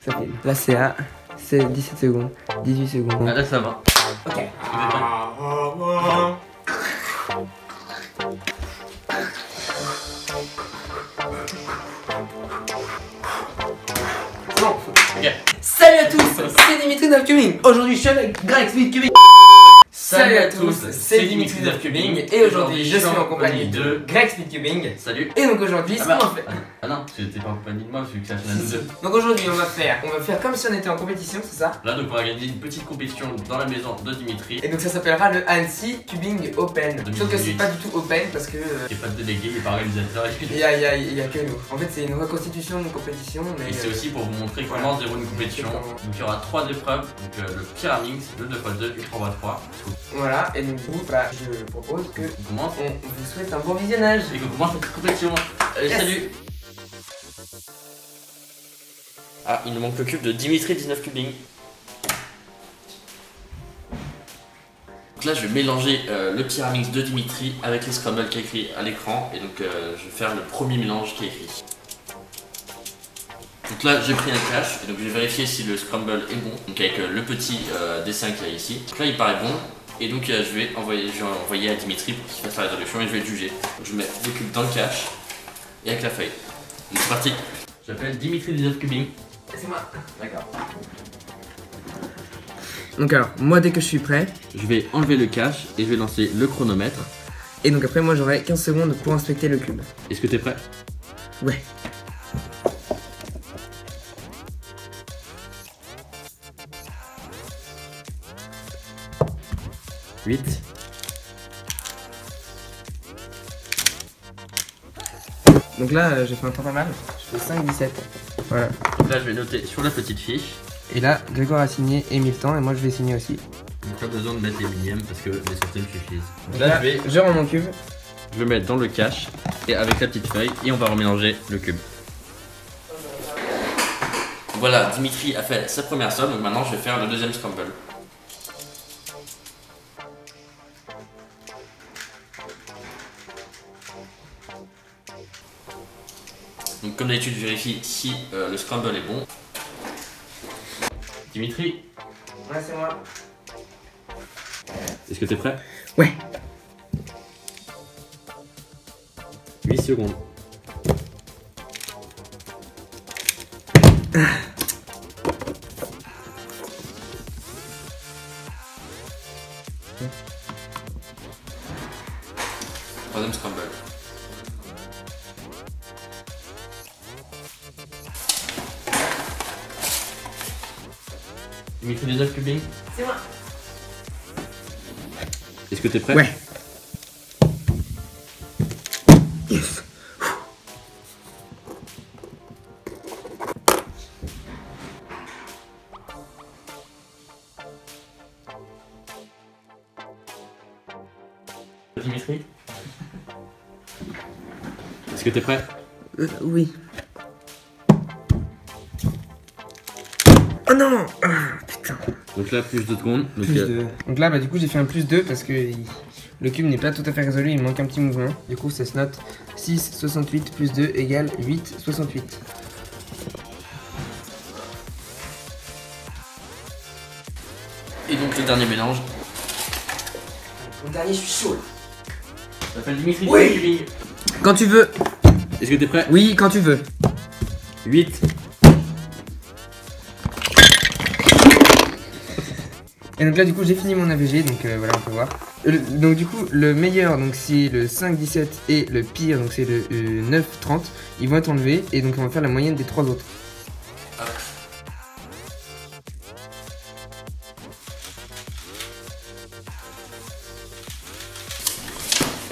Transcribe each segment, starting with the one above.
Ça filme. Là c'est à 17 secondes, 18 secondes. Ah là ça va. Ok. Bon. Ok. Salut à tous, c'est Dimitri d'Upcubing. Aujourd'hui je suis avec Greg Speedcubing. Salut à tous, c'est Dimitri d'Upcubing. Et aujourd'hui je suis en compagnie de Greg Speedcubing. Salut. Et donc aujourd'hui ce qu'on va faire. Ah non, parce que t'es pas en compagnie de moi, vu que ça fait nous deux. Donc aujourd'hui on va faire comme si on était en compétition, c'est ça? Là donc on va organiser une petite compétition dans la maison de Dimitri. Et donc ça s'appellera le Annecy Cubing Open. Sauf que c'est pas du tout open parce que Il n'y a pas de délégué, il n'est pas organisateur. il y a que nous. En fait c'est une reconstitution d'une compétition. Mais Et c'est aussi pour vous montrer comment déroule une compétition. Donc il y aura 3 épreuves, donc le Pyraminx, le 2x2 et 3x3. Voilà, et donc du coup bah, je propose que On commence on vous souhaite un bon visionnage. et qu'on commence notre compétition. Allez, Yes. salut. Ah, il nous manque le cube de Dimitri 19 Cubing. Donc là je vais mélanger le Pyraminx de Dimitri avec les scrambles qui est écrit à l'écran. Et donc je vais faire le premier mélange qui est écrit. Donc là j'ai pris un cache et donc je vais vérifier si le scramble est bon. Donc avec le petit dessin qu'il y a ici. Donc là il paraît bon. Et donc je vais envoyer à Dimitri pour qu'il fasse la résolution et je vais le juger. Donc je mets le cube dans le cache et avec la feuille. Donc c'est parti. J'appelle Dimitri 19 Cubing. C'est moi. D'accord. Donc alors, moi dès que je suis prêt, Je vais enlever le cache et je vais lancer le chronomètre. et donc après moi j'aurai 15 secondes pour inspecter le cube. Est-ce que t'es prêt? Ouais. Huit. Donc là j'ai fait un temps pas mal. Je fais 5-17. Voilà. Donc là je vais noter sur la petite fiche. Et là Grégoire a signé et mis le temps et moi je vais signer aussi. Donc pas besoin de mettre les millièmes parce que les centièmes suffisent. Donc Là, je rends mon cube. je vais mettre dans le cache et avec la petite feuille et on va remélanger le cube. Voilà, Dimitri a fait sa première somme, donc maintenant je vais faire le deuxième scramble. Donc comme d'habitude je vérifie si le scramble est bon. Dimitri, Ouais c'est moi. est-ce que t'es prêt? Ouais. 8 secondes. Troisième scramble. Dimitri 19 Cubing, C'est moi. est-ce que t'es prêt? Ouais. Yes. Dimitri, est-ce que t'es prêt? Oui. Oh non, ah, putain. Donc là plus 2 secondes. Donc, Plus 2. Donc là bah du coup j'ai fait un plus 2 parce que le cube n'est pas tout à fait résolu, il manque un petit mouvement. Du coup ça se note 6,68 plus 2 égale 8,68. Et donc le dernier mélange. Le dernier je suis chaud là. Ça s'appelle Dimitri Oui. 19 Cubing. Quand tu veux. Est-ce que t'es prêt? Oui, quand tu veux. 8. Et donc là du coup j'ai fini mon AVG, donc voilà on peut voir. Donc du coup le meilleur donc c'est le 5,17 et le pire donc c'est le 9,30. Ils vont être enlevés et donc on va faire la moyenne des 3 autres. Ah.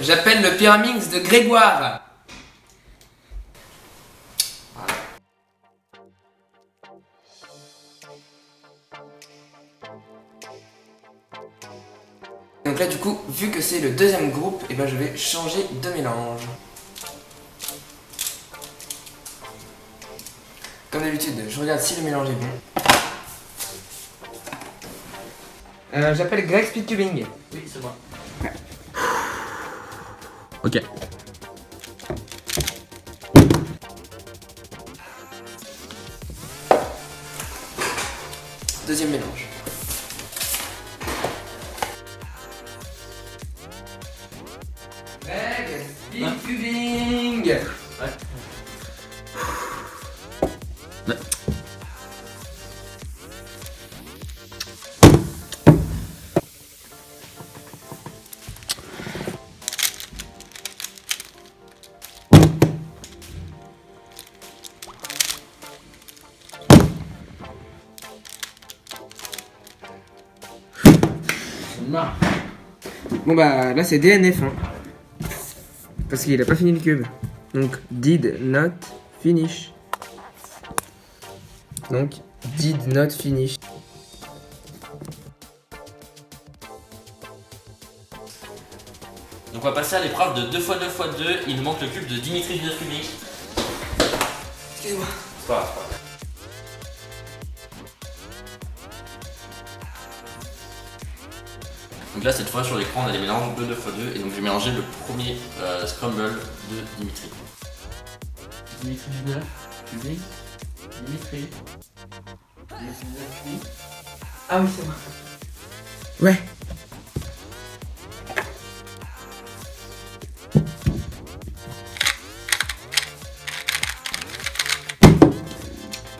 J'appelle le Pyraminx de Grégoire. Donc là du coup, vu que c'est le deuxième groupe, et ben je vais changer de mélange. Comme d'habitude, je regarde si le mélange est bon. J'appelle Greg Speedcubing. Oui, c'est moi. Ok. Deuxième mélange. Greg, speed cubing. Ouais. Bon bah là c'est DNF hein. Parce qu'il a pas fini le cube. Donc did not finish. Donc did not finish. Donc on va passer à l'épreuve de 2x2x2. Il nous manque le cube de Dimitri Vidal-Kubik. Excusez-moi. C'est pas grave. Donc là cette fois sur l'écran on a les mélanges de 2x2 et donc je vais mélanger le premier scramble de Dimitri. Dimitri Vidal-Kubik. Dimitri. Dimitri Vidal-Kubik. Ah oui c'est moi. Ouais.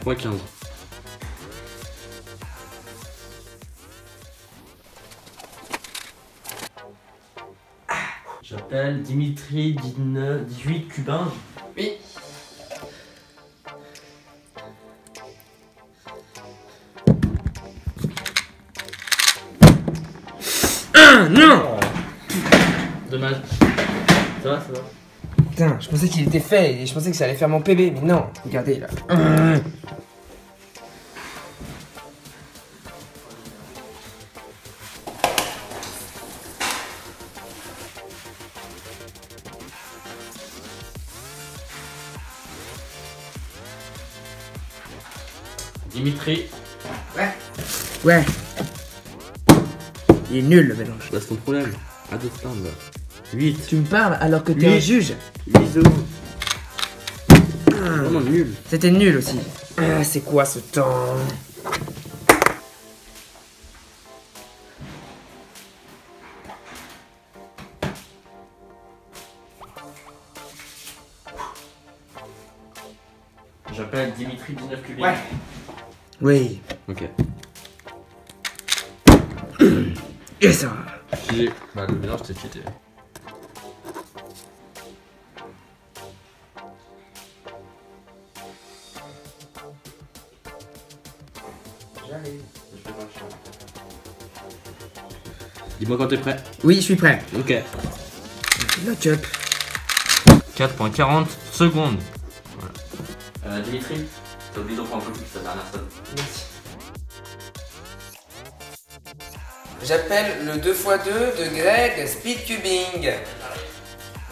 Ouais 15. J'appelle Dimitri 18 cubain. Oui. Ah non. Dommage. Ça va, ça va. Putain, je pensais qu'il était fait et je pensais que ça allait faire mon PB, mais non. Regardez là. Dimitri. Ouais. Ouais. Il est nul le mélange. Bah c'est ton problème. À deux là. 8. Tu me parles alors que t'es un juge. 8 secondes. Vraiment nul. C'était nul aussi. Ah, c'est quoi ce temps? J'appelle Dimitri 19 cubiques. Ouais. Oui. Ok. Et ça. Bah le mélange t'es cheaté. J'arrive. Dis-moi quand t'es prêt. Oui, je suis prêt. Ok. Lock up. 4.40 secondes. Voilà. Dimitri, t'as oublié d'en prendre un peu plus ta dernière somme. Merci. J'appelle le 2x2 de Greg Speedcubing.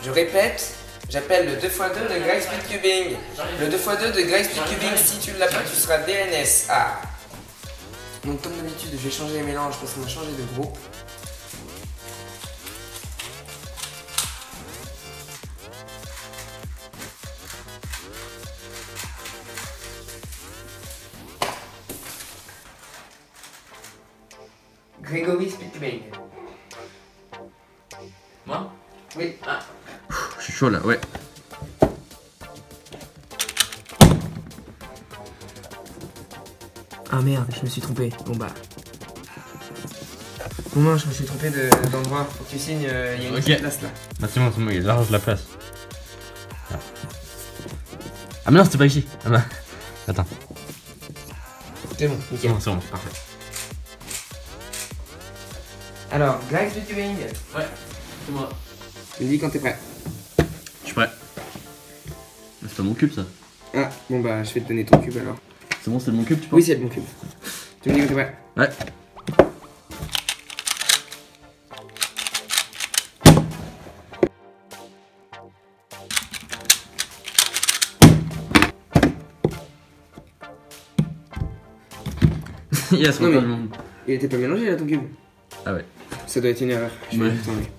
Je répète, j'appelle le 2x2 de Greg Speedcubing. Le 2x2 de Greg Speedcubing, si tu ne l'as pas, tu seras DNS. Ah. Donc comme d'habitude, je vais changer les mélanges parce qu'on a changé de groupe. Grégory Speedcubing. Moi? Oui. Ah. Je suis chaud là, ouais. Ah merde, je me suis trompé. Bon bah. Bon non, je me suis trompé d'endroit. Faut que tu signes, il y a une petite place là. Bah c'est bon, il large la place. Ah mais non, c'était pas ici. Ah bah. Attends. C'est bon, C'est nickel. bon, c'est bon, parfait. Alors, Greg Speedcubing. Ouais, c'est moi. Tu me dis quand t'es prêt. Je suis prêt. C'est pas mon cube ça. Ah, bon bah, je vais te donner ton cube alors. C'est bon, c'est mon cube, tu penses? Oui, c'est le bon cube. Tu me dis quand t'es prêt. Ouais. Yes, Non, on mais- le monde. Il était pas mélangé là ton cube. Ah ouais. Ça doit être une erreur. Je vais Ouais. le tourner.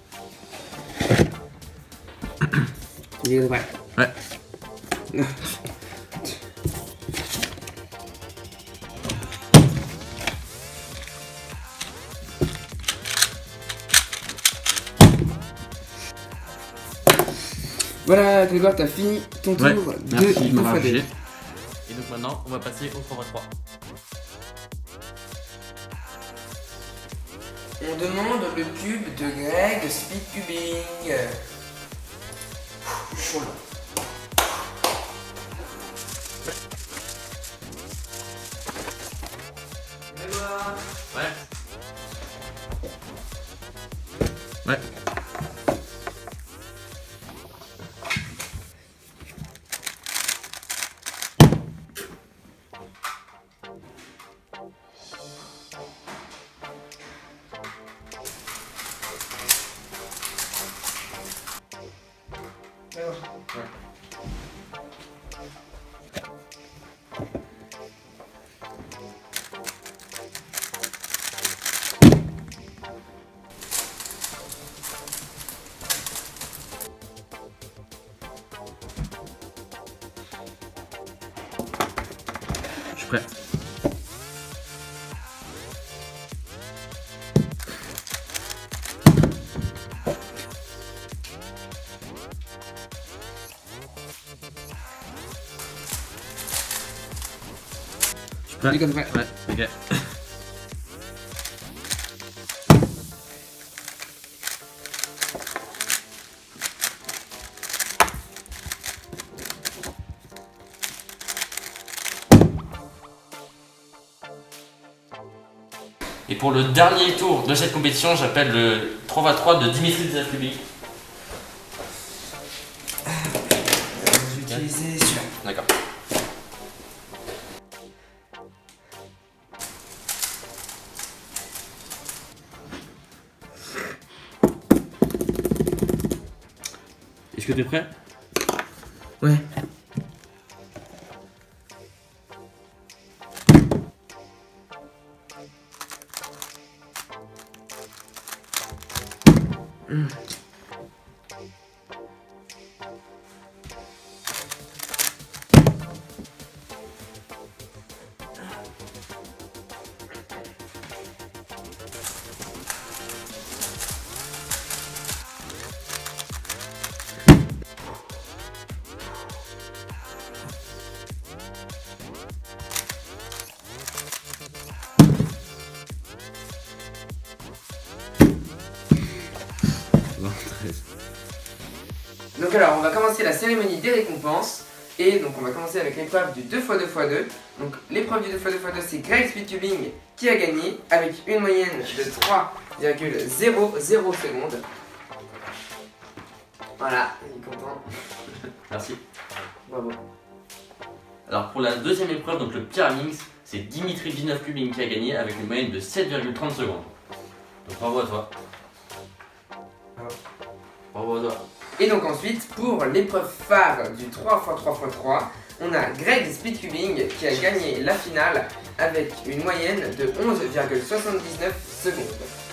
Tu me dis quand t'es prêt. Ouais. Voilà, Grégoire, t'as fini ton tour de merci, je 2 m'en x vais 2. Et donc maintenant, on va passer au 3x3. On demande le cube de Greg Speed Cubing. Chaud là. Grégoire. Ouais. Ouais. Je suis prêt. Dis quand t'es prêt. Ouais, ok. Et pour le dernier tour de cette compétition, j'appelle le 3x3 de Dimitri Zaflubi. Je vais utiliser celui-là. D'accord. Est-ce que tu es prêt? Ouais. Donc alors, on va commencer la cérémonie des récompenses. Et donc on va commencer avec l'épreuve du 2x2x2. Donc l'épreuve du 2x2x2, c'est Greg Speedcubing qui a gagné avec une moyenne de 3,00 secondes. Voilà, il est content. Merci. Bravo. Alors pour la deuxième épreuve, donc le Pyraminx, c'est Dimitri Zaflubi qui a gagné avec une moyenne de 7,30 secondes. Donc bravo à toi. Bravo. Bravo à toi. Et donc ensuite, pour l'épreuve phare du 3x3x3, on a Greg Speedcubing qui a gagné la finale avec une moyenne de 11,79 secondes.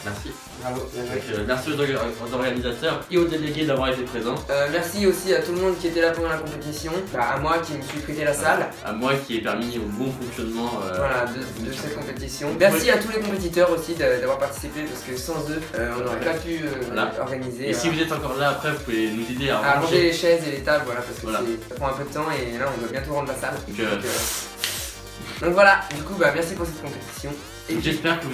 Merci. Bravo, bien joué. Donc, merci aux organisateurs et aux délégués d'avoir été présents. Merci aussi à tout le monde qui était là pendant la compétition, à moi qui me suis prêté la salle, À moi qui ai permis au bon fonctionnement voilà, de cette compétition. Merci à tous les compétiteurs aussi d'avoir participé parce que sans eux, on n'aurait pas pu Voilà. organiser. Et si vous êtes encore là après, vous pouvez nous aider à à ranger ranger. les chaises et les tables, voilà, parce que Voilà. ça prend un peu de temps et là on doit bientôt rendre la salle. Donc, Donc voilà, du coup merci pour cette compétition. Et j'espère que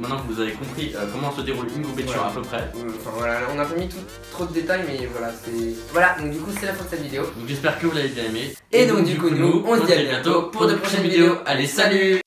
maintenant que vous avez compris comment se déroule une compétition Voilà. à peu près. enfin voilà, on n'a pas mis trop de détails mais voilà, c'est... Voilà, donc du coup c'est la fin de cette vidéo. Donc j'espère que vous l'avez bien aimé. Et donc du coup nous, on se dit à bientôt pour de prochaines vidéos. Allez, salut!